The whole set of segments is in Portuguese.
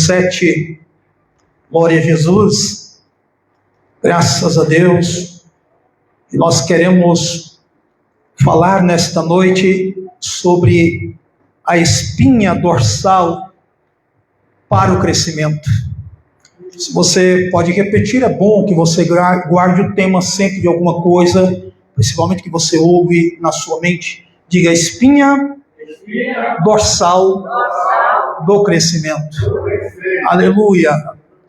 7. Glória a Jesus, graças a Deus. E nós queremos falar nesta noite sobre a espinha dorsal para o crescimento. Se você pode repetir, é bom que você guarde o tema sempre de alguma coisa, principalmente que você ouve na sua mente. Diga: espinha dorsal do crescimento. Aleluia.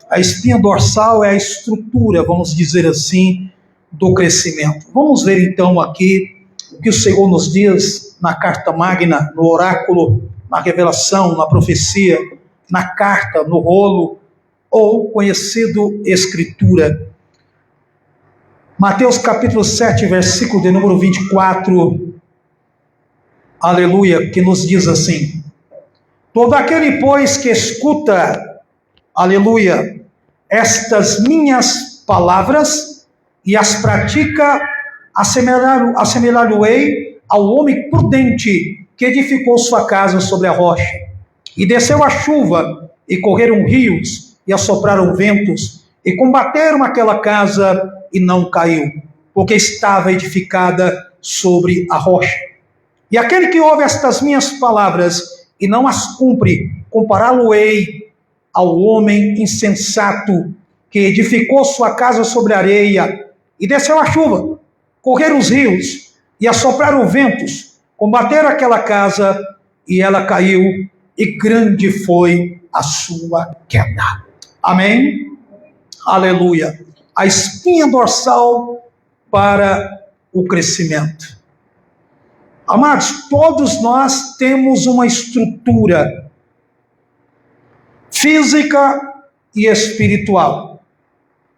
A espinha dorsal é a estrutura, vamos dizer assim, do crescimento. Vamos ver então aqui o que o Senhor nos diz na carta magna, no oráculo, na revelação, na profecia, na carta, no rolo, ou conhecido Escritura. Mateus capítulo 7, versículo de número 24, aleluia, que nos diz assim: todo aquele, pois, que escuta, aleluia, estas minhas palavras e as pratica, assemelhar-o-ei ao homem prudente que edificou sua casa sobre a rocha. E desceu a chuva, e correram rios, e assopraram ventos, e combateram aquela casa, e não caiu, porque estava edificada sobre a rocha. E aquele que ouve estas minhas palavras e não as cumpre, compará-lo-ei ao homem insensato que edificou sua casa sobre a areia, e desceu a chuva, correram os rios, e assopraram ventos, combateram aquela casa, e ela caiu, e grande foi a sua queda. Amém? Aleluia. A espinha dorsal para o crescimento. Amados, todos nós temos uma estrutura física e espiritual,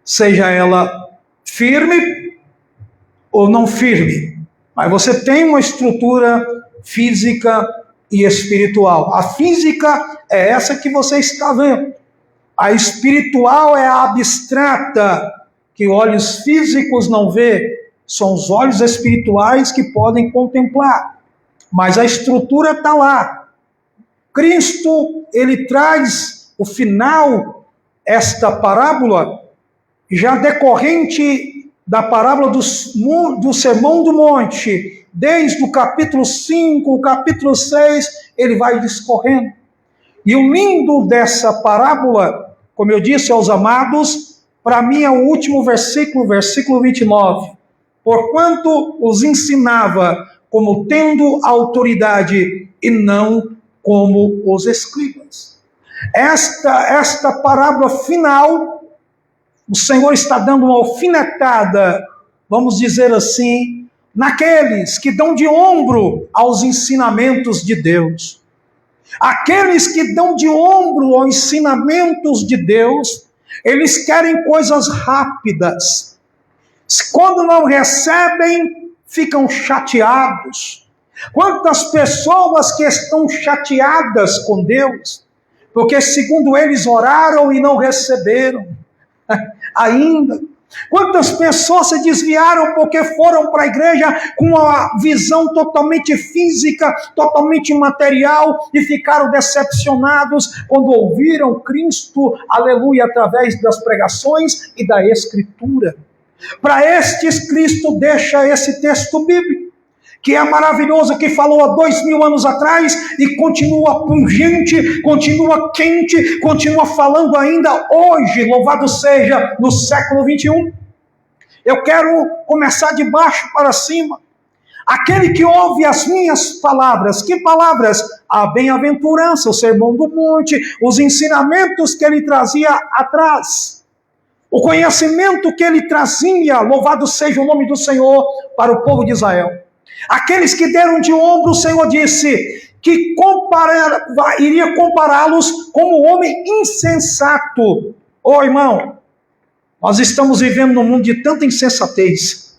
seja ela firme ou não firme, mas você tem uma estrutura física e espiritual. A física é essa que você está vendo. A espiritual é a abstrata, que olhos físicos não vê, são os olhos espirituais que podem contemplar. Mas a estrutura está lá. Cristo, ele traz o final, esta parábola, já decorrente da parábola do Sermão do Monte, desde o capítulo 5, o capítulo 6, ele vai discorrendo. E o lindo dessa parábola, como eu disse aos amados, para mim é o último versículo, versículo 29. Porquanto os ensinava como tendo autoridade e não como os escribas. Esta parábola final, o Senhor está dando uma alfinetada, vamos dizer assim, naqueles que dão de ombro aos ensinamentos de Deus. Aqueles que dão de ombro aos ensinamentos de Deus, eles querem coisas rápidas. Quando não recebem, ficam chateados. Quantas pessoas que estão chateadas com Deus, porque segundo eles oraram e não receberam ainda. Quantas pessoas se desviaram porque foram para a igreja com uma visão totalmente física, totalmente material, e ficaram decepcionados quando ouviram Cristo, aleluia, através das pregações e da Escritura. Para estes, Cristo deixa esse texto bíblico, que é maravilhoso, que falou há 2000 anos atrás e continua pungente, continua quente, continua falando ainda hoje, louvado seja, no século 21. Eu quero começar de baixo para cima. Aquele que ouve as minhas palavras, que palavras? A bem-aventurança, o Sermão do Monte, os ensinamentos que ele trazia atrás, o conhecimento que ele trazia, louvado seja o nome do Senhor, para o povo de Israel. Aqueles que deram de ombro, o Senhor disse que iria compará-los como homem insensato. Ô irmão, nós estamos vivendo num mundo de tanta insensatez.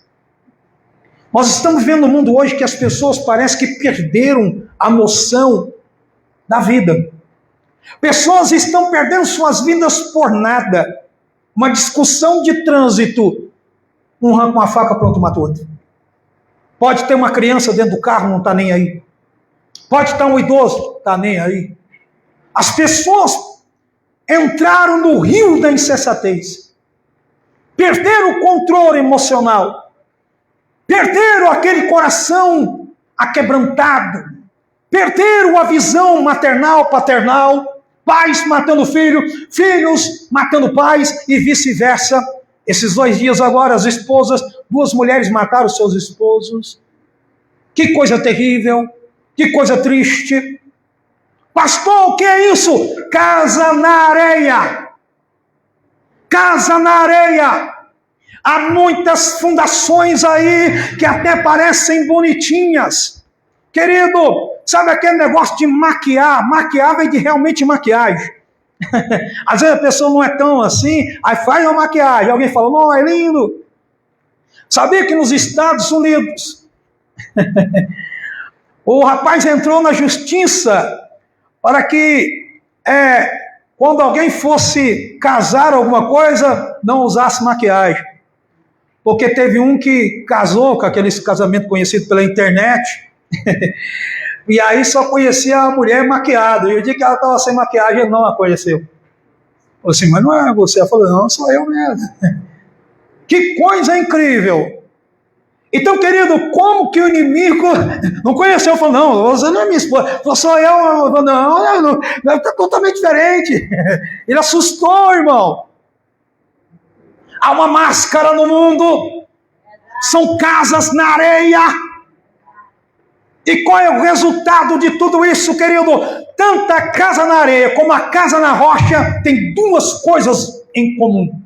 Nós estamos vivendo num mundo hoje que as pessoas parecem que perderam a noção da vida. Pessoas estão perdendo suas vidas por nada. Uma discussão de trânsito, um arranca uma faca, pronto, mata o outro. Pode ter uma criança dentro do carro, não está nem aí. Pode estar um idoso, está nem aí. As pessoas, entraram no rio da insensatez, perderam o controle emocional, perderam aquele coração aquebrantado, perderam a visão maternal, paternal, pais matando filhos, filhos matando pais e vice-versa. Esses 2 dias agora, as esposas, 2 mulheres mataram seus esposos. Que coisa terrível, que coisa triste. Pastor, o que é isso? Casa na areia. Casa na areia. Há muitas fundações aí que até parecem bonitinhas. Querido, sabe aquele negócio de maquiar? Maquiar vem de realmente maquiagem. Às vezes a pessoa não é tão assim, aí faz uma maquiagem. Alguém fala, não, é lindo. Sabia que nos Estados Unidos o rapaz entrou na justiça para que quando alguém fosse casar alguma coisa, não usasse maquiagem. Porque teve um que casou com aquele casamento conhecido pela internet, e aí só conhecia a mulher maquiada, e o dia que ela estava sem maquiagem, ele não a conheceu. Falei assim, mas não é você? Ela falou, não, sou eu mesmo. Que coisa incrível! Então, querido, como que o inimigo não conheceu? Falou, não, você não é minha esposa, sou eu. Não, está totalmente diferente. Ele assustou, irmão. Há uma máscara no mundo, são casas na areia. E qual é o resultado de tudo isso, querido? Tanto a casa na areia como a casa na rocha tem 2 coisas em comum.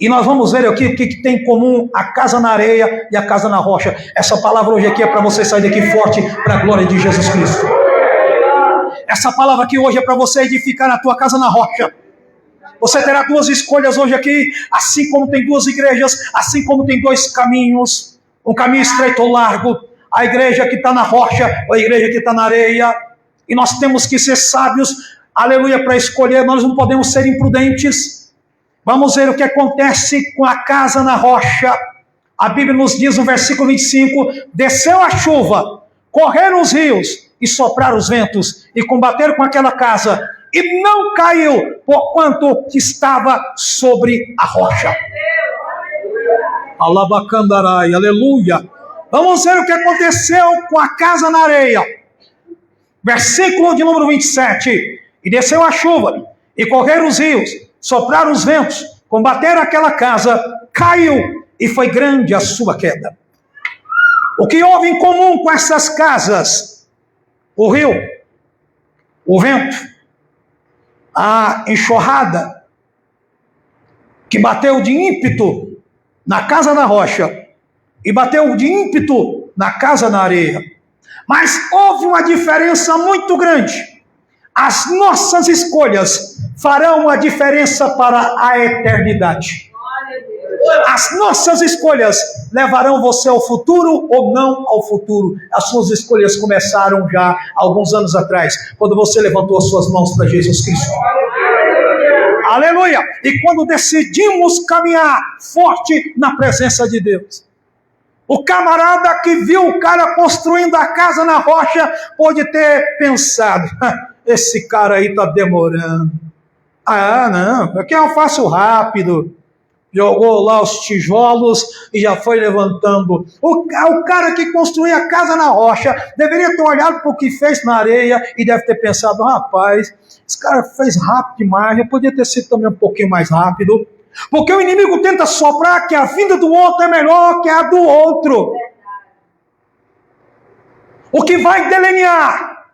E nós vamos ver aqui o que tem em comum a casa na areia e a casa na rocha. Essa palavra hoje aqui é para você sair daqui forte para a glória de Jesus Cristo. Essa palavra aqui hoje é para você edificar a tua casa na rocha. Você terá 2 escolhas hoje aqui, assim como tem 2 igrejas, assim como tem 2 caminhos, um caminho estreito ou largo, a igreja que está na rocha, ou a igreja que está na areia, e nós temos que ser sábios, aleluia, para escolher, nós não podemos ser imprudentes. Vamos ver o que acontece com a casa na rocha. A Bíblia nos diz no versículo 25, desceu a chuva, correram os rios e sopraram os ventos, e combateram com aquela casa, e não caiu, porquanto estava sobre a rocha. Alabacandarai, aleluia. Vamos ver o que aconteceu com a casa na areia. Versículo de número 27. E desceu a chuva, e correram os rios, sopraram os ventos, combateram aquela casa, caiu, e foi grande a sua queda. O que houve em comum com essas casas? O rio, o vento, a enxurrada, que bateu de ímpeto na casa na rocha, e bateu de ímpeto na casa na areia. Mas houve uma diferença muito grande. As nossas escolhas farão a diferença para a eternidade. As nossas escolhas levarão você ao futuro ou não ao futuro. As suas escolhas começaram já alguns anos atrás, quando você levantou as suas mãos para Jesus Cristo. Aleluia! E quando decidimos caminhar forte na presença de Deus. O camarada que viu o cara construindo a casa na rocha pode ter pensado, esse cara aí está demorando. Ah, não, aqui eu faço rápido. Jogou lá os tijolos e já foi levantando. O cara que construiu a casa na rocha deveria ter olhado para o que fez na areia e deve ter pensado, rapaz, esse cara fez rápido demais, eu podia ter sido também um pouquinho mais rápido. Porque o inimigo tenta soprar que a vinda do outro é melhor que a do outro. O que vai delinear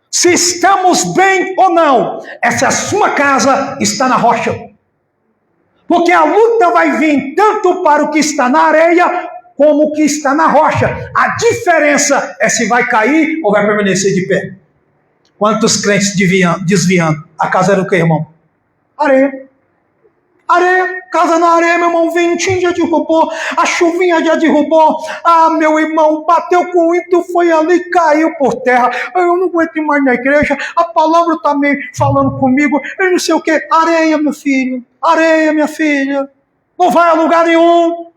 se estamos bem ou não é se a sua casa está na rocha. Porque a luta vai vir tanto para o que está na areia como o que está na rocha. A diferença é se vai cair ou vai permanecer de pé. Quantos crentes desviando? A casa era o que, irmão? Areia. Areia, casa na areia, meu irmão, ventinho já derrubou, a chuvinha já derrubou, meu irmão, bateu com o ímpeto, foi ali, caiu por terra, eu não aguento mais na igreja, a palavra está meio falando comigo, eu não sei o que, areia, meu filho, areia, minha filha, não vai a lugar nenhum,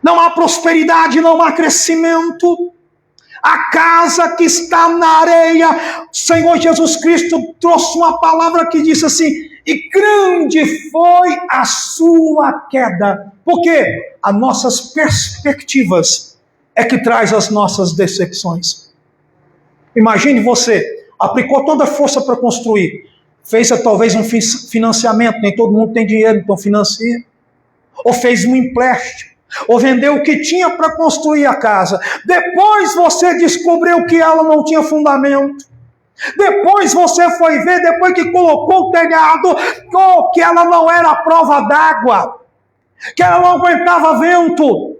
não há prosperidade, não há crescimento, A casa que está na areia, o Senhor Jesus Cristo trouxe uma palavra que disse assim: e grande foi a sua queda. Por quê? As nossas perspectivas é que traz as nossas decepções. Imagine você, aplicou toda a força para construir, fez talvez um financiamento, nem todo mundo tem dinheiro, então financia, ou fez um empréstimo, ou vendeu o que tinha para construir a casa. Depois você descobriu que ela não tinha fundamento. Depois você foi ver, depois que colocou o telhado, que ela não era a prova d'água, que ela não aguentava vento,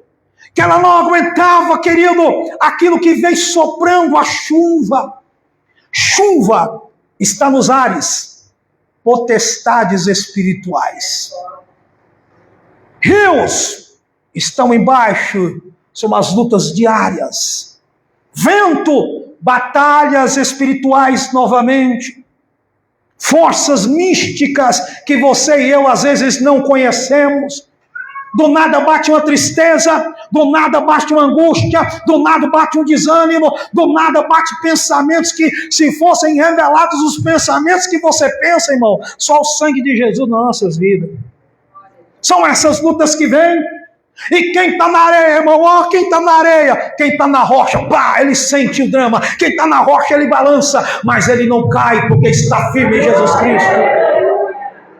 que ela não aguentava, querido, aquilo que veio soprando, a chuva. Chuva está nos ares, potestades espirituais. Rios estão embaixo, são as lutas diárias. Vento, batalhas espirituais novamente. Forças místicas que você e eu às vezes não conhecemos. Do nada bate uma tristeza, do nada bate uma angústia, do nada bate um desânimo, do nada bate pensamentos que, se fossem revelados os pensamentos que você pensa, irmão, só o sangue de Jesus nas nossas vidas. São essas lutas que vêm. E quem está na areia, irmão, quem está na areia, quem está na rocha, pá, ele sente o drama. Quem está na rocha, ele balança, mas ele não cai, porque está firme em Jesus Cristo.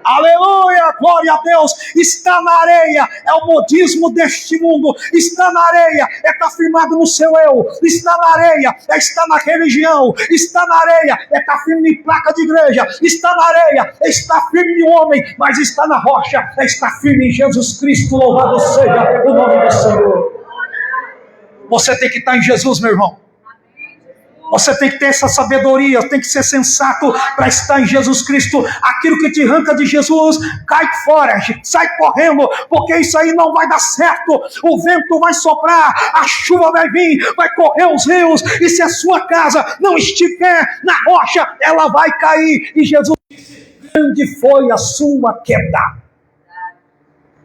Aleluia, glória a Deus. Está na areia, é o modismo deste mundo. Está na areia, é estar firmado no seu eu. Está na areia, é estar na religião. Está na areia, é estar firme em placa de igreja. Está na areia, é estar firme em homem. Mas está na rocha, é estar firme em Jesus Cristo. Louvado seja o nome do Senhor. Você tem que estar em Jesus, meu irmão. Você tem que ter essa sabedoria, tem que ser sensato para estar em Jesus Cristo. Aquilo que te arranca de Jesus, cai fora, sai correndo, porque isso aí não vai dar certo. O vento vai soprar, a chuva vai vir, vai correr os rios, e se a sua casa não estiver na rocha, ela vai cair. E Jesus disse: grande foi a sua queda.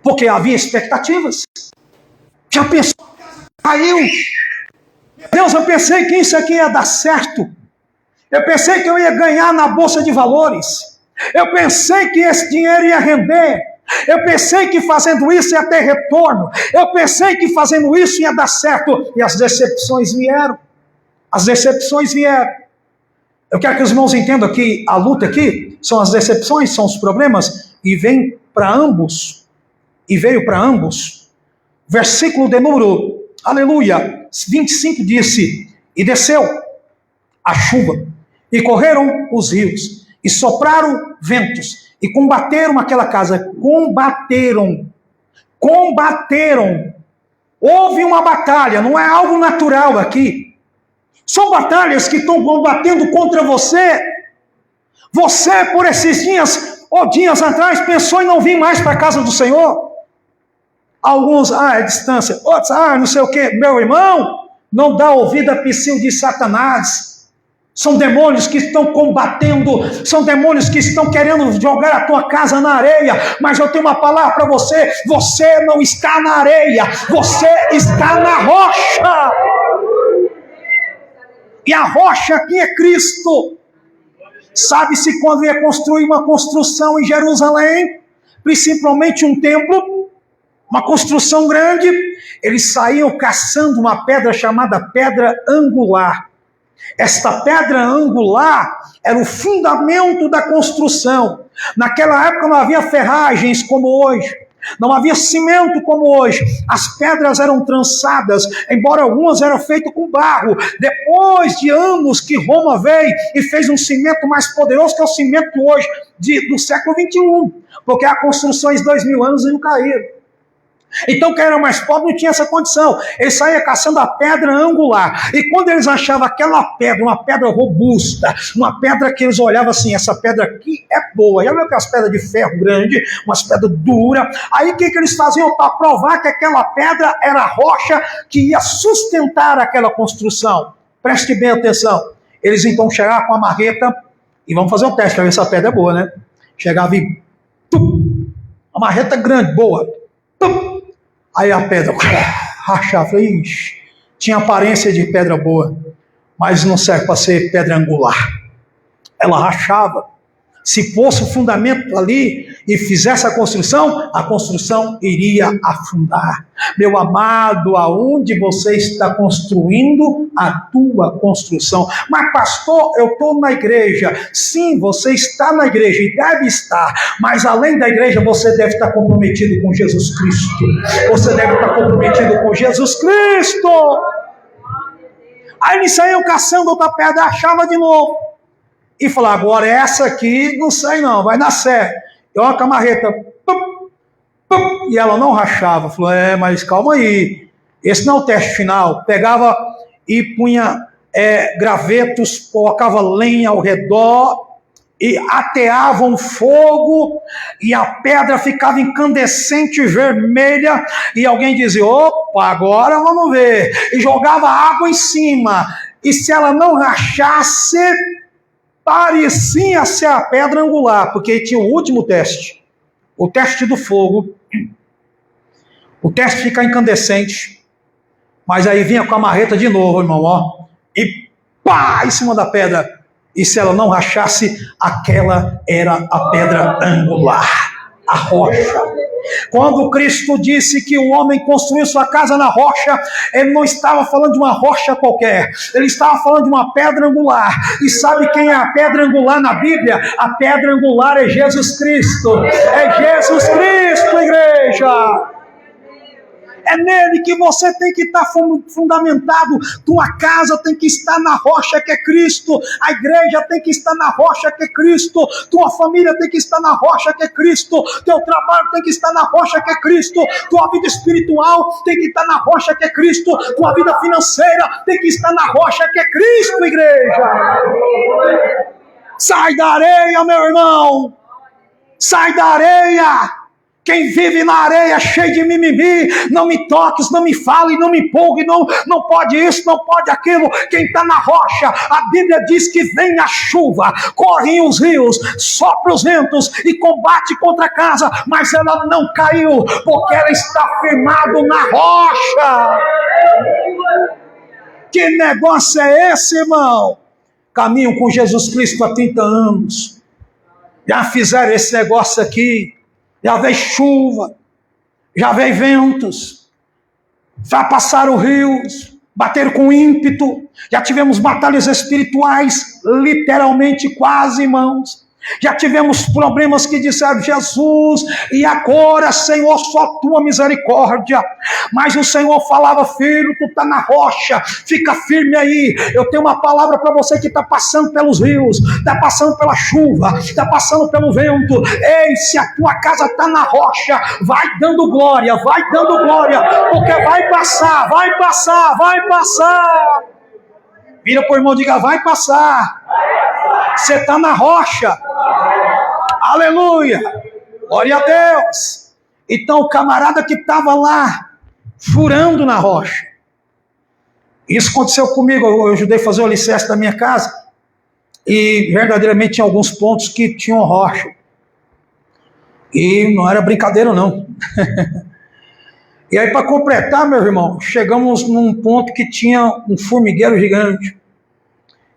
Porque havia expectativas. Já pensou? Caiu. Deus, eu pensei que isso aqui ia dar certo. Eu pensei que eu ia ganhar na bolsa de valores. Eu pensei que esse dinheiro ia render. Eu pensei que fazendo isso ia ter retorno. Eu pensei que fazendo isso ia dar certo. E as decepções vieram. As decepções vieram. Eu quero que os irmãos entendam que a luta aqui são as decepções, são os problemas. E vem para ambos. E veio para ambos. Versículo de número, aleluia, 25 disse: e desceu a chuva, e correram os rios, e sopraram ventos, e combateram aquela casa. Combateram. Houve uma batalha, não é algo natural aqui. São batalhas que estão combatendo contra você. Você, por esses dias, ou dias atrás, pensou em não vir mais para a casa do Senhor. Alguns, é distância. Outros, não sei o quê. Meu irmão, não dá ouvido a psil de Satanás. São demônios que estão combatendo, são demônios que estão querendo jogar a tua casa na areia. Mas eu tenho uma palavra para você: você não está na areia, você está na rocha. E a rocha aqui é Cristo. Sabe-se quando ia construir uma construção em Jerusalém, principalmente um templo, uma construção grande, eles saíam caçando uma pedra chamada pedra angular. Esta pedra angular era o fundamento da construção. Naquela época não havia ferragens como hoje, não havia cimento como hoje. As pedras eram trançadas, embora algumas eram feitas com barro. Depois de anos que Roma veio e fez um cimento mais poderoso, que é o cimento hoje do século 21, porque há construções 2000 anos e não caíram. Então quem era mais pobre não tinha essa condição. Eles saíam caçando a pedra angular. E quando eles achavam aquela pedra, uma pedra robusta, uma pedra que eles olhavam assim: essa pedra aqui é boa. Já viu aquelas pedras de ferro grande, umas pedras duras? Aí o que eles faziam para provar que aquela pedra era a rocha que ia sustentar aquela construção? Preste bem atenção. Eles então chegavam com a marreta, e vamos fazer um teste para ver se a pedra é boa, né? Chegava e a marreta grande, boa. Aí a pedra rachava, tinha aparência de pedra boa. mas não serve para ser pedra angular. Ela rachava. Se fosse o fundamento ali e fizesse a construção iria afundar. Meu amado, aonde você está construindo a tua construção? Mas pastor, eu estou na igreja. Sim, você está na igreja e deve estar, mas além da igreja você deve estar comprometido com Jesus Cristo. Você deve estar comprometido com Jesus Cristo. Aí me saiu caçando outra pedra, achava de novo. E falar, agora essa aqui, não sei não, vai dar certo. Eu uma camarreta, e ela não rachava. Falou, mas calma aí, esse não é o teste final. Pegava e punha gravetos, colocava lenha ao redor, e ateava um fogo, e a pedra ficava incandescente vermelha, e alguém dizia, opa, agora vamos ver. E jogava água em cima, e se ela não rachasse, parecia ser a pedra angular, porque tinha o último teste, o teste do fogo, o teste ficar incandescente, mas aí vinha com a marreta de novo, irmão, ó, e pá, em cima da pedra, e se ela não rachasse, aquela era a pedra angular, a rocha. Quando Cristo disse que o homem construiu sua casa na rocha, ele não estava falando de uma rocha qualquer, ele estava falando de uma pedra angular. E sabe quem é a pedra angular na Bíblia? A pedra angular é Jesus Cristo. É Jesus Cristo, igreja. É nele que você tem que estar fundamentado. Tua casa tem que estar na rocha que é Cristo. A igreja tem que estar na rocha que é Cristo. Tua família tem que estar na rocha que é Cristo. Teu trabalho tem que estar na rocha que é Cristo. Tua vida espiritual tem que estar na rocha que é Cristo. Tua vida financeira tem que estar na rocha que é Cristo, igreja. Sai da areia, meu irmão. Sai da areia. Quem vive na areia cheio de mimimi, não me toques, não me fale, não me empolgue, não pode isso, não pode aquilo. Quem está na rocha, a Bíblia diz que vem a chuva, correm os rios, sopra os ventos e combate contra a casa, mas ela não caiu, porque ela está firmada na rocha. Que negócio é esse, irmão? Caminho com Jesus Cristo há 30 anos, já fizeram esse negócio aqui. Já veio chuva, já veio ventos, já passaram rios, bateram com ímpeto, já tivemos batalhas espirituais, literalmente quase, irmãos. Já tivemos problemas que disseram, Jesus, e agora, Senhor, só tua misericórdia. Mas o Senhor falava, filho, tu está na rocha, fica firme aí. Eu tenho uma palavra para você que está passando pelos rios, está passando pela chuva, está passando pelo vento. Ei, se a tua casa está na rocha, vai dando glória, porque vai passar, vai passar, vai passar. Vira para o irmão e diga, vai passar. Você está na rocha. Aleluia. Glória a Deus. Então o camarada que estava lá, furando na rocha. Isso aconteceu comigo. Eu ajudei a fazer o alicerce da minha casa. E verdadeiramente tinha alguns pontos que tinham rocha. E não era brincadeira não. E aí para completar, meu irmão, chegamos num ponto que tinha um formigueiro gigante.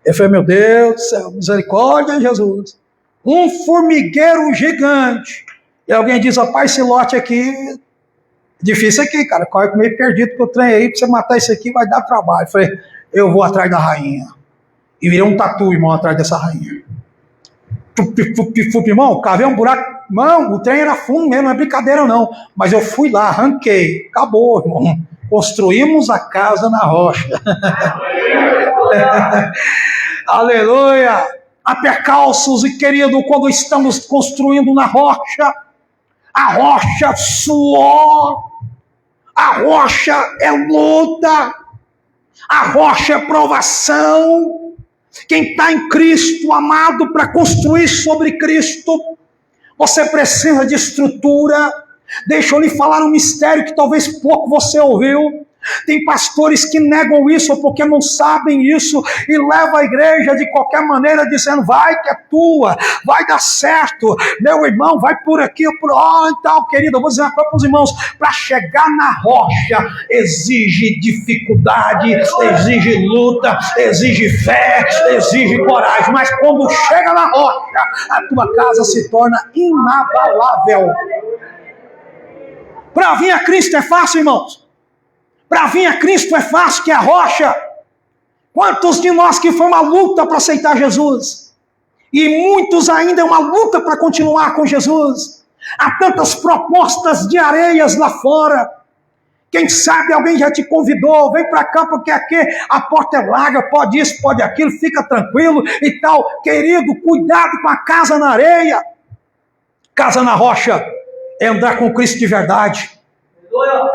Eu falei, meu Deus do céu, misericórdia, Jesus. Um formigueiro gigante. E alguém diz, rapaz, esse lote aqui, difícil aqui, cara. Corre meio perdido que eu trem aí, pra você matar isso aqui vai dar trabalho. Eu falei, eu vou atrás da rainha. E virei um tatu, irmão, atrás dessa rainha. Irmão, cavei um buraco. Irmão, o trem era fundo mesmo, não é brincadeira não. Mas eu fui lá, arranquei. Acabou, irmão. Construímos a casa na rocha. Aleluia. A percalços, e querido, quando estamos construindo na rocha, a rocha suor, a rocha é luta, a rocha é provação. Quem está em Cristo, amado, para construir sobre Cristo, você precisa de estrutura. Deixa eu lhe falar um mistério que talvez pouco você ouviu. Tem pastores que negam isso porque não sabem isso e levam a igreja de qualquer maneira dizendo, vai que é tua, vai dar certo, meu irmão, vai por aqui, por lá e tal. Querido, eu vou dizer uma coisa para os irmãos, para chegar na rocha exige dificuldade, exige luta, exige fé, exige coragem, mas quando chega na rocha, a tua casa se torna inabalável. Para vir a Cristo é fácil, irmãos. Para vir a Cristo é fácil, que é a rocha. Quantos de nós que foi uma luta para aceitar Jesus? E muitos ainda é uma luta para continuar com Jesus. Há tantas propostas de areias lá fora. Quem sabe alguém já te convidou, vem para cá porque aqui a porta é larga, pode isso, pode aquilo, fica tranquilo e tal. Querido, cuidado com a casa na areia. Casa na rocha é andar com Cristo de verdade.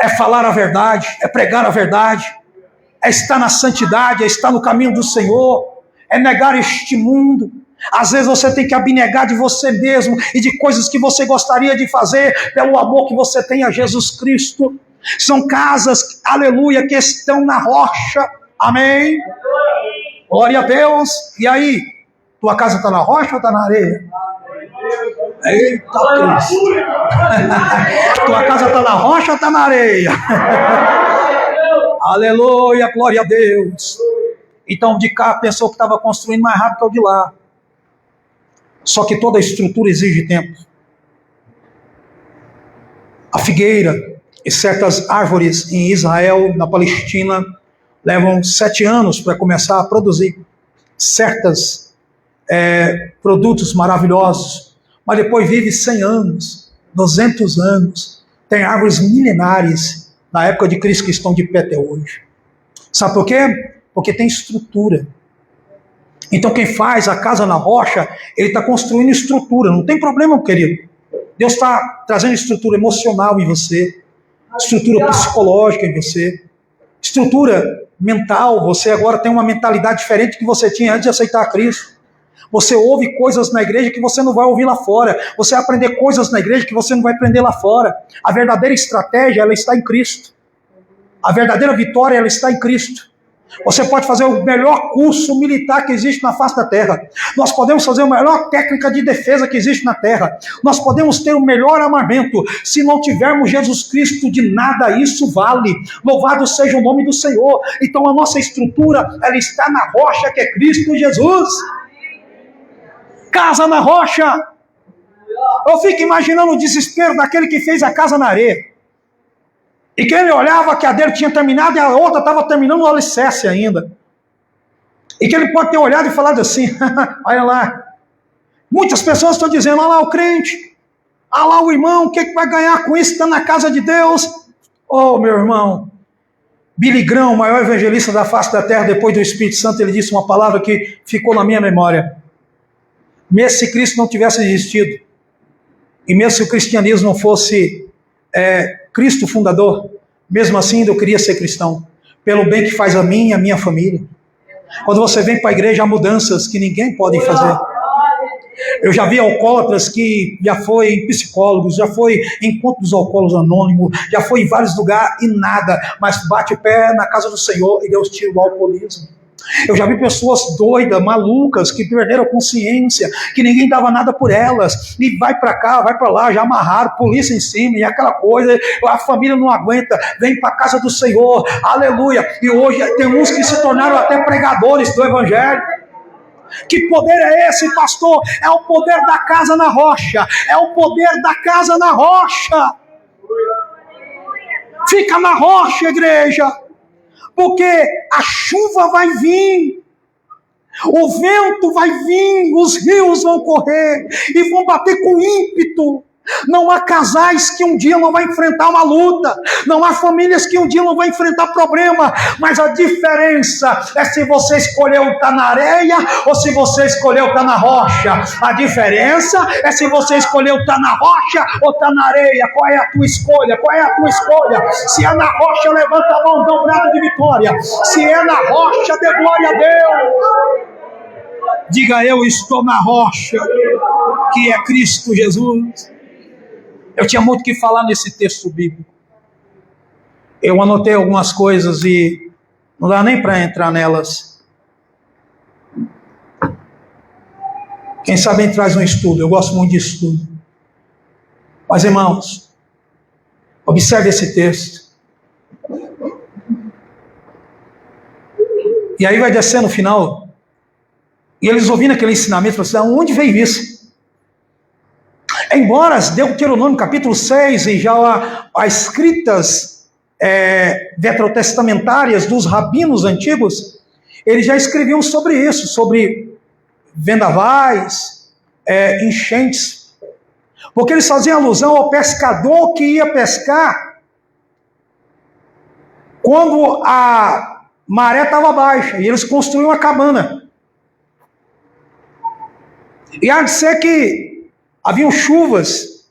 É falar a verdade, é pregar a verdade, é estar na santidade, é estar no caminho do Senhor, é negar este mundo. Às vezes você tem que abnegar de você mesmo e de coisas que você gostaria de fazer pelo amor que você tem a Jesus Cristo. São casas, aleluia, que estão na rocha, amém? Glória a Deus. E aí, tua casa está na rocha ou está na areia? Eita Cristo. Tua casa está na rocha ou está na areia? Aleluia, glória a Deus. Então o de cá pensou que estava construindo mais rápido que o de lá. Só que toda estrutura exige tempo. A figueira e certas árvores em Israel, na Palestina, levam 7 anos para começar a produzir certos produtos maravilhosos. Mas depois vive 100 anos, 200 anos. Tem árvores milenares na época de Cristo que estão de pé até hoje. Sabe por quê? Porque tem estrutura. Então quem faz a casa na rocha, ele está construindo estrutura. Não tem problema, querido. Deus está trazendo estrutura emocional em você, estrutura psicológica em você, estrutura mental. Você agora tem uma mentalidade diferente que você tinha antes de aceitar Cristo. Você ouve coisas na igreja que você não vai ouvir lá fora. Você vai aprender coisas na igreja que você não vai aprender lá fora. A verdadeira estratégia, ela está em Cristo. A verdadeira vitória, ela está em Cristo. Você pode fazer o melhor curso militar que existe na face da terra. Nós podemos fazer a melhor técnica de defesa que existe na terra. Nós podemos ter o melhor armamento. Se não tivermos Jesus Cristo, de nada isso vale. Louvado seja o nome do Senhor. Então a nossa estrutura, ela está na rocha que é Cristo Jesus. Casa na rocha. Eu fico imaginando o desespero daquele que fez a casa na areia. E que ele olhava que a dele tinha terminado e a outra estava terminando o alicerce ainda. E que ele pode ter olhado e falado assim, olha lá. Muitas pessoas estão dizendo, olha lá o crente, olha lá o irmão, o que vai ganhar com isso, está na casa de Deus. Oh, meu irmão, Billy Graham, o maior evangelista da face da terra, depois do Espírito Santo, ele disse uma palavra que ficou na minha memória. Mesmo se Cristo não tivesse existido, e mesmo se o cristianismo não fosse Cristo fundador, mesmo assim eu queria ser cristão, pelo bem que faz a mim e a minha família. Quando você vem para a igreja, há mudanças que ninguém pode fazer. Eu já vi alcoólatras que já foi em psicólogos, já foi em encontro dos alcoólatras anônimos, já foi em vários lugares e nada, mas bate o pé na casa do Senhor e Deus tira o alcoolismo. Eu já vi pessoas doidas, malucas, que perderam a consciência, que ninguém dava nada por elas, e vai para cá, vai para lá, já amarraram, polícia em cima, e aquela coisa, a família não aguenta, vem para a casa do Senhor, aleluia, e hoje tem uns que se tornaram até pregadores do Evangelho. Que poder é esse, pastor? É o poder da casa na rocha, é o poder da casa na rocha. Fica na rocha, igreja. Porque a chuva vai vir, o vento vai vir, os rios vão correr e vão bater com ímpeto. Não há casais que um dia não vão enfrentar uma luta, não há famílias que um dia não vão enfrentar problema, mas a diferença é se você escolheu estar na areia ou se você escolheu estar na rocha. A diferença é se você escolheu estar na rocha ou estar na areia. Qual é a tua escolha? Qual é a tua escolha? Se é na rocha, levanta a mão, dá um brado de vitória. Se é na rocha, dê glória a Deus. Diga, eu estou na rocha, que é Cristo Jesus. Eu tinha muito que falar nesse texto bíblico. Eu anotei algumas coisas e não dá nem para entrar nelas. Quem sabe a gente traz um estudo, eu gosto muito de estudo. Mas, irmãos, observe esse texto. E aí vai descer no final. E eles ouvindo aquele ensinamento, falam assim, onde veio isso? Embora Deuteronômio capítulo 6 e já as escritas veterotestamentárias dos rabinos antigos, eles já escreviam sobre isso, sobre vendavais, enchentes. Porque eles faziam alusão ao pescador que ia pescar quando a maré estava baixa, e eles construíam uma cabana. E há de ser que haviam chuvas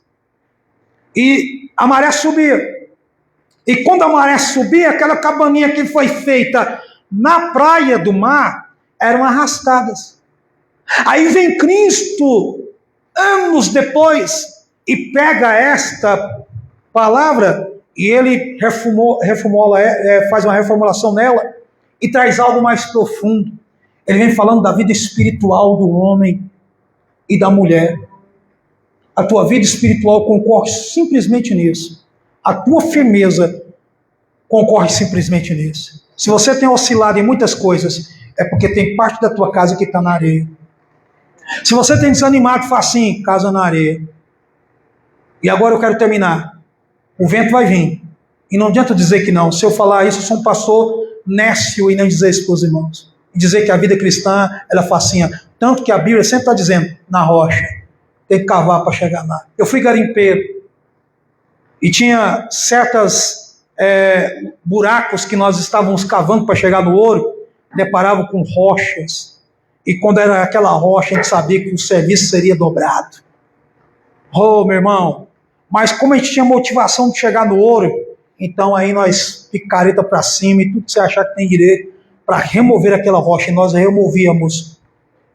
e a maré subia. E quando a maré subia, aquela cabaninha que foi feita na praia do mar eram arrastadas. Aí vem Cristo, anos depois, e pega esta palavra e ele faz uma reformulação nela e traz algo mais profundo. Ele vem falando da vida espiritual do homem e da mulher. A tua vida espiritual concorre simplesmente nisso. A tua firmeza concorre simplesmente nisso. Se você tem oscilado em muitas coisas, é porque tem parte da tua casa que está na areia. Se você tem desanimado, faz assim, casa na areia. E agora eu quero terminar. O vento vai vir. E não adianta dizer que não. Se eu falar isso, eu sou um pastor nécio e não dizer isso para os irmãos. E dizer que a vida cristã, ela é facinha. Tanto que a Bíblia sempre está dizendo, na rocha. Tem que cavar para chegar lá. Eu fui garimpeiro. E tinha certas buracos que nós estávamos cavando para chegar no ouro. Deparava com rochas. E quando era aquela rocha, a gente sabia que o serviço seria dobrado. Oh, meu irmão. Mas como a gente tinha motivação de chegar no ouro, então aí nós picareta para cima e tudo que você achar que tem direito para remover aquela rocha. E nós removíamos.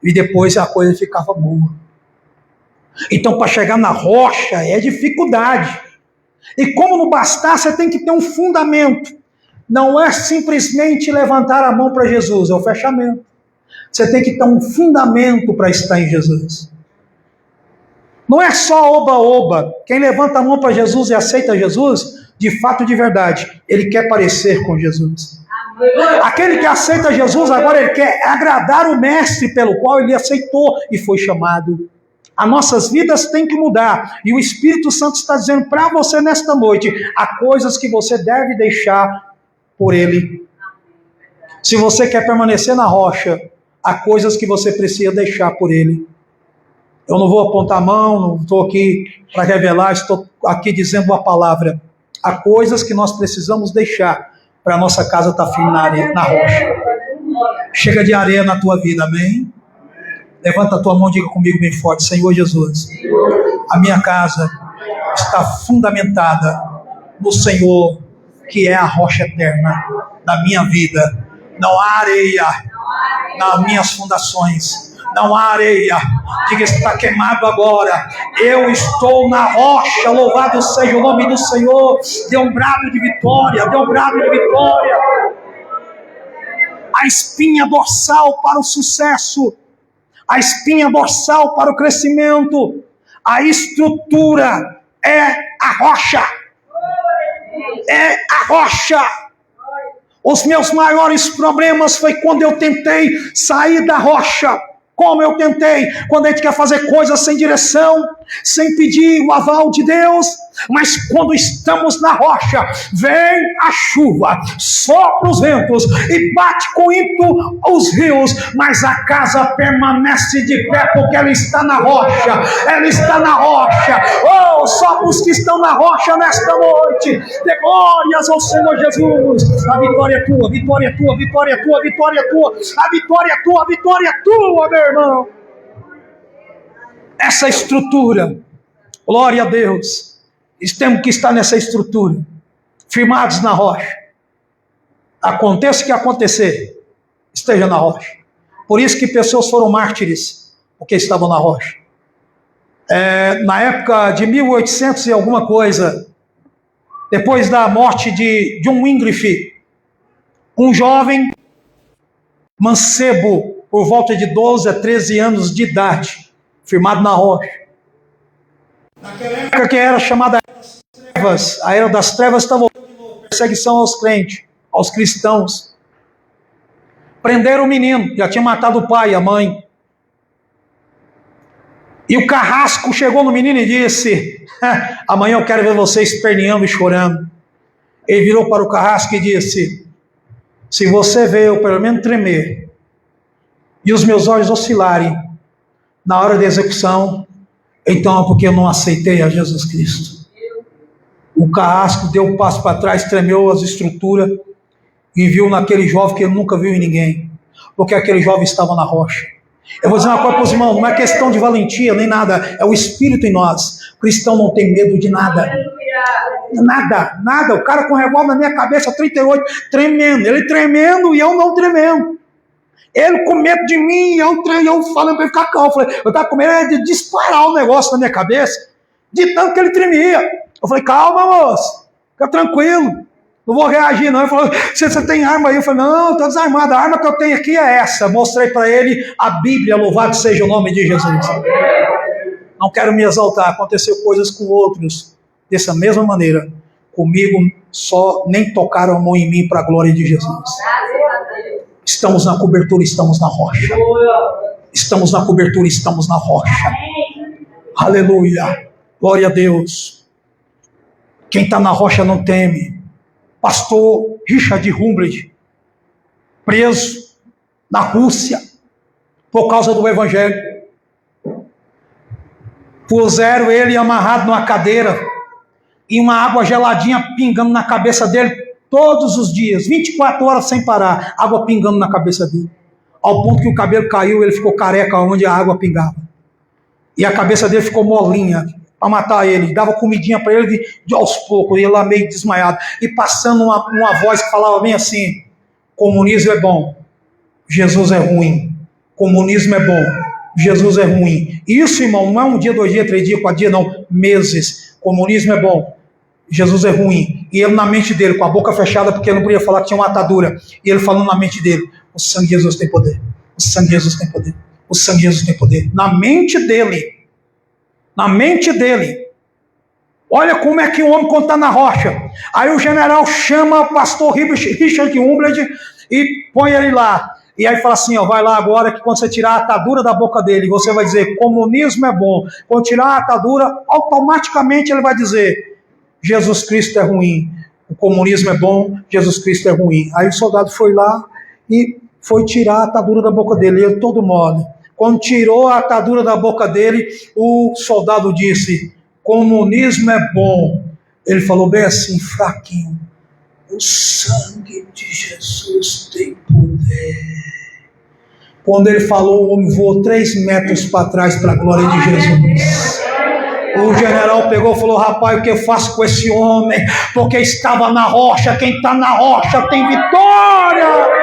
E depois a coisa ficava boa. Então, para chegar na rocha é dificuldade. E como não bastar, você tem que ter um fundamento. Não é simplesmente levantar a mão para Jesus, é o fechamento. Você tem que ter um fundamento para estar em Jesus. Não é só oba-oba. Quem levanta a mão para Jesus e aceita Jesus, de fato, de verdade, ele quer parecer com Jesus. Aquele que aceita Jesus, agora ele quer agradar o mestre pelo qual ele aceitou e foi chamado. As nossas vidas têm que mudar. E o Espírito Santo está dizendo para você nesta noite, há coisas que você deve deixar por ele. Se você quer permanecer na rocha, há coisas que você precisa deixar por ele. Eu não vou apontar a mão, não estou aqui para revelar, estou aqui dizendo uma palavra. Há coisas que nós precisamos deixar para a nossa casa estar firme na areia, na rocha. Chega de areia na tua vida, amém? Levanta a tua mão e diga comigo bem forte, Senhor Jesus, a minha casa está fundamentada no Senhor, que é a rocha eterna da minha vida. Não há areia nas minhas fundações. Não há areia. Diga, está queimado agora. Eu estou na rocha. Louvado seja o nome do Senhor. Dê um brado de vitória. Dê um brado de vitória. A espinha dorsal para o sucesso. A espinha dorsal para o crescimento. A estrutura é a rocha. É a rocha. Os meus maiores problemas foi quando eu tentei sair da rocha. Como eu tentei, quando a gente quer fazer coisas sem direção, sem pedir o aval de Deus, mas quando estamos na rocha, vem a chuva, sopra os ventos e bate com ímpeto os rios, mas a casa permanece de pé porque ela está na rocha, ela está na rocha. Oh, só os que estão na rocha nesta noite, dê glórias ao Senhor Jesus. A vitória é tua, a vitória é tua, a vitória é tua, a vitória é tua, a vitória é tua, a vitória é tua, meu irmão. Essa estrutura, glória a Deus, temos que estar nessa estrutura, firmados na rocha. Aconteça o que acontecer, esteja na rocha. Por isso que pessoas foram mártires, porque estavam na rocha. Na época de 1800 e alguma coisa, depois da morte de John Wycliffe, um jovem mancebo, por volta de 12 a 13 anos de idade, firmado na rocha. Naquela época que era chamada a Era das Trevas estava perseguição aos crentes, aos cristãos. Prenderam o menino, já tinha matado o pai e a mãe. E o carrasco chegou no menino e disse: amanhã eu quero ver você esperneando e chorando. Ele virou para o carrasco e disse: se você vê eu pelo menos tremer e os meus olhos oscilarem na hora da execução, então é porque eu não aceitei a Jesus Cristo. O carrasco deu um passo para trás, tremeu as estruturas e viu naquele jovem que ele nunca viu em ninguém, porque aquele jovem estava na rocha. Eu vou dizer uma coisa para os irmãos, não é questão de valentia nem nada, é o Espírito em nós. O cristão não tem medo de nada. Nada, nada. O cara com revólver na minha cabeça, 38, tremendo. Ele tremendo e eu não tremendo. Ele com medo de mim e eu falando para ele ficar calmo. Eu estava com medo de disparar o negócio na minha cabeça, de tanto que ele tremia. Eu falei: calma, moço, fica tranquilo. Não vou reagir, não. Ele falou: você tem arma aí? Eu falei: não, estou desarmado. A arma que eu tenho aqui é essa. Mostrei para ele a Bíblia, louvado seja o nome de Jesus. Não quero me exaltar. Aconteceu coisas com outros dessa mesma maneira. Comigo só nem tocaram a mão em mim para a glória de Jesus. Estamos na cobertura, estamos na rocha. Estamos na cobertura, estamos na rocha. Aleluia. Glória a Deus. Quem está na rocha não teme. Pastor Richard Humbled, preso na Rússia por causa do Evangelho. Puseram ele amarrado numa cadeira e uma água geladinha pingando na cabeça dele todos os dias, 24 horas sem parar, água pingando na cabeça dele. Ao ponto que o cabelo caiu, ele ficou careca onde a água pingava. E a cabeça dele ficou molinha. Para matar ele, dava comidinha para ele de aos poucos, ele lá meio desmaiado, e passando uma voz que falava bem assim: comunismo é bom, Jesus é ruim. Comunismo é bom, Jesus é ruim. Isso, irmão, não é um dia, 2 dias, 3 dias, 4 dias, não, meses. Comunismo é bom, Jesus é ruim. E ele na mente dele, com a boca fechada, porque ele não podia falar que tinha uma atadura, e ele falando na mente dele: o sangue de Jesus tem poder, o sangue de Jesus tem poder, o sangue de Jesus tem poder. Na mente dele. Na mente dele. Olha como é que o homem, quando está na rocha. Aí o general chama o pastor Richard Humbled e põe ele lá. E aí fala assim: ó, vai lá agora, que quando você tirar a atadura da boca dele, você vai dizer: comunismo é bom. Quando tirar a atadura, automaticamente ele vai dizer: Jesus Cristo é ruim. O comunismo é bom, Jesus Cristo é ruim. Aí o soldado foi lá e foi tirar a atadura da boca dele, ele todo mole. Quando tirou a atadura da boca dele, o soldado disse: comunismo é bom. Ele falou bem assim, fraquinho: o sangue de Jesus tem poder. Quando ele falou, o homem voou 3 metros para trás para a glória de Jesus. O general pegou e falou: rapaz, o que eu faço com esse homem? Porque estava na rocha. Quem está na rocha tem vitória.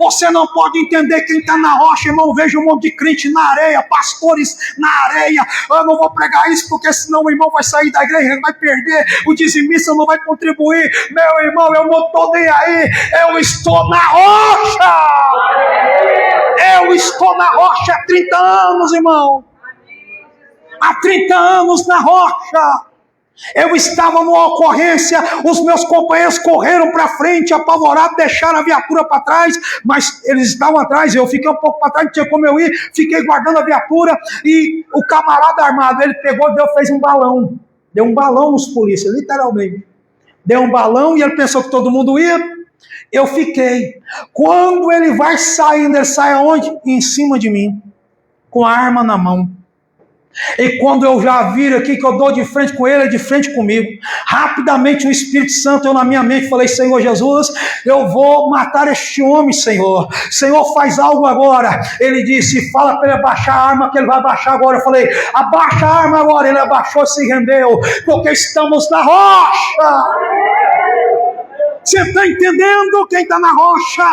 Você não pode entender quem está na rocha, irmão. Veja um monte de crente na areia, pastores na areia. Eu não vou pregar isso, porque senão o irmão vai sair da igreja, vai perder, o dizimista não vai contribuir. Meu irmão, eu não estou nem aí. Eu estou na rocha. Eu estou na rocha há 30 anos, irmão. Há 30 anos na rocha. Eu estava numa ocorrência, os meus companheiros correram para frente, apavorados, deixaram a viatura para trás, mas eles estavam atrás, eu fiquei um pouco para trás, não tinha como eu ir, fiquei guardando a viatura, e o camarada armado, ele pegou, fez um balão, deu um balão nos polícias, literalmente, deu um balão e ele pensou que todo mundo ia, eu fiquei. Quando ele vai saindo, ele sai aonde? Em cima de mim, com a arma na mão. E quando eu já viro aqui, que eu dou de frente com ele, de frente comigo, rapidamente o Espírito Santo, eu na minha mente falei: Senhor Jesus, eu vou matar este homem, Senhor. Senhor, faz algo agora. Ele disse: fala para ele abaixar a arma, que ele vai abaixar agora. Eu falei: abaixa a arma agora. Ele abaixou e se rendeu, porque estamos na rocha. Você está entendendo? Quem está na rocha?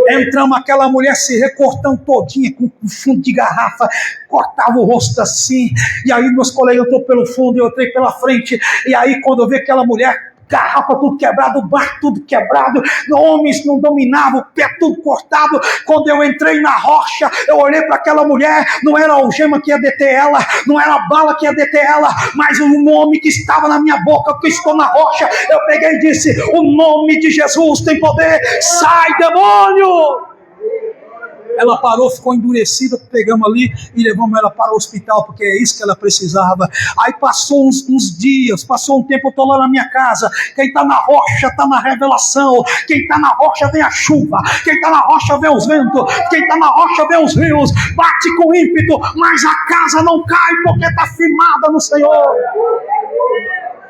Entramos, aquela mulher se recortando todinha com fundo de garrafa, cortava o rosto assim, e aí meus colegas entrou pelo fundo, eu entrei pela frente, e aí quando eu vi aquela mulher, garrafa tudo quebrado, bar tudo quebrado, homens não dominavam, o pé tudo cortado. Quando eu entrei na rocha, eu olhei para aquela mulher, não era a algema que ia deter ela, não era a bala que ia deter ela, mas o nome que estava na minha boca, que estou na rocha. Eu peguei e disse: o nome de Jesus tem poder, sai demônio! Ela parou, ficou endurecida, pegamos ali e levamos ela para o hospital, porque é isso que ela precisava. Aí passou uns dias, passou um tempo, eu estou lá na minha casa. Quem está na rocha está na revelação. Quem está na rocha vem a chuva. Quem está na rocha vem os ventos. Quem está na rocha vem os rios. Bate com ímpeto, mas a casa não cai, porque está firmada no Senhor.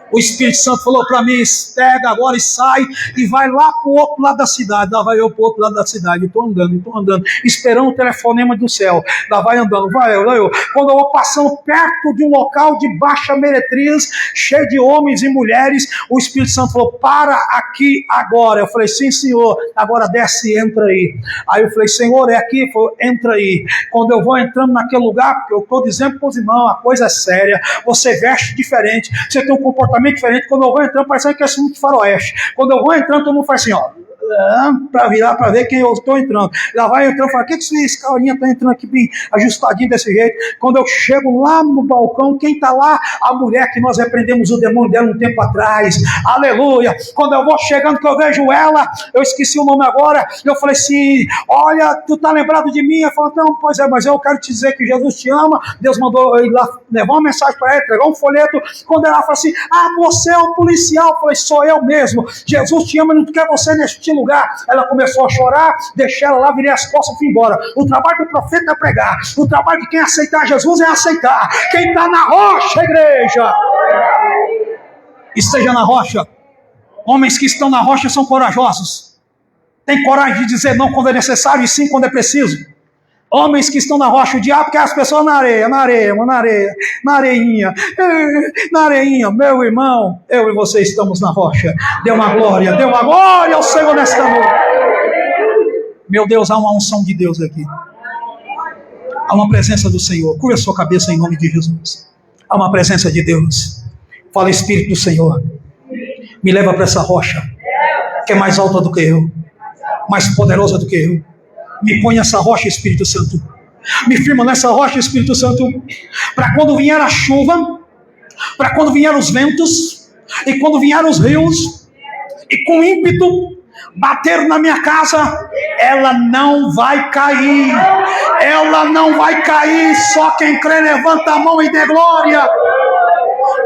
O Espírito Santo falou para mim: pega agora e sai e vai lá para o outro lado da cidade. Lá vai eu para o outro lado da cidade. Estou andando, esperando o telefonema do céu. Lá vai andando, vai eu. Quando eu vou passando perto de um local de baixa meretriz, cheio de homens e mulheres, o Espírito Santo falou: para aqui agora. Eu falei: sim, Senhor. Agora desce e entra aí. Aí eu falei: Senhor, é aqui? Ele falou: entra aí. Quando eu vou entrando naquele lugar, porque eu estou dizendo para os irmãos, a coisa é séria. Você veste diferente, você tem um comportamento diferente. Quando eu vou entrando, parece que é assim de faroeste. Quando eu vou entrando, todo mundo faz assim, ó, para virar, para ver quem eu estou entrando. Ela vai entrando e fala: o que esse carinha está entrando aqui bem ajustadinho desse jeito? Quando eu chego lá no balcão, quem está lá? A mulher que nós repreendemos o demônio dela um tempo atrás. Aleluia! Quando eu vou chegando, que eu vejo ela, eu esqueci o nome agora, eu falei assim: olha, tu está lembrado de mim? Ela falou: não, pois é, mas eu quero te dizer que Jesus te ama. Deus mandou eu ir lá levar uma mensagem para ela, entregar um folheto. Quando ela falou assim: ah, você é um policial. Eu falei: sou eu mesmo. Jesus te ama, não quer você neste lugar. Ela começou a chorar, deixei ela lá, virei as costas e fui embora. O trabalho do profeta é pregar. O trabalho de quem aceitar Jesus é aceitar. Quem está na rocha, igreja, esteja na rocha. Homens que estão na rocha são corajosos. Tem coragem de dizer não quando é necessário e sim quando é preciso. Homens que estão na rocha, o diabo quer as pessoas na areinha, na areinha, meu irmão, eu e você estamos na rocha. Dê uma glória ao Senhor nesta noite. Meu Deus, há uma unção de Deus aqui. Há uma presença do Senhor. Curva a sua cabeça em nome de Jesus. Há uma presença de Deus. Fala: Espírito do Senhor, me leva para essa rocha, que é mais alta do que eu, mais poderosa do que eu. Me põe nessa rocha, Espírito Santo. Me firma nessa rocha, Espírito Santo. Para quando vier a chuva, para quando vier os ventos, e quando vier os rios, e com ímpeto bater na minha casa, ela não vai cair. Ela não vai cair. Só quem crê levanta a mão e dê glória.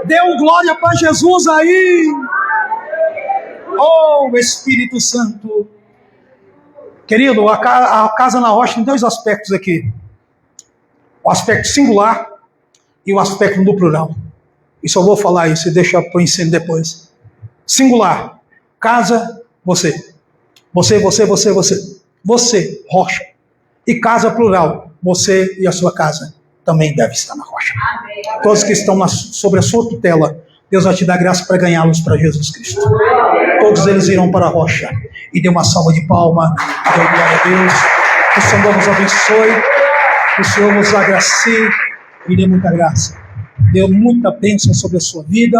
Dê um glória para Jesus aí. Oh, Espírito Santo. Querido, a casa na rocha tem dois aspectos aqui: o aspecto singular e o aspecto do plural. Isso eu vou falar isso e deixa para o ensino depois. Singular: casa, você. Você, rocha. E casa plural: você e a sua casa também deve estar na rocha. Amém. Todos que estão sobre a sua tutela, Deus vai te dar graça para ganhá-los para Jesus Cristo. Todos eles irão para a rocha. E dê uma salva de palma. Dê glória a Deus. Que o Senhor nos abençoe. Que o Senhor nos agracie. E dê muita graça. Dê muita bênção sobre a sua vida.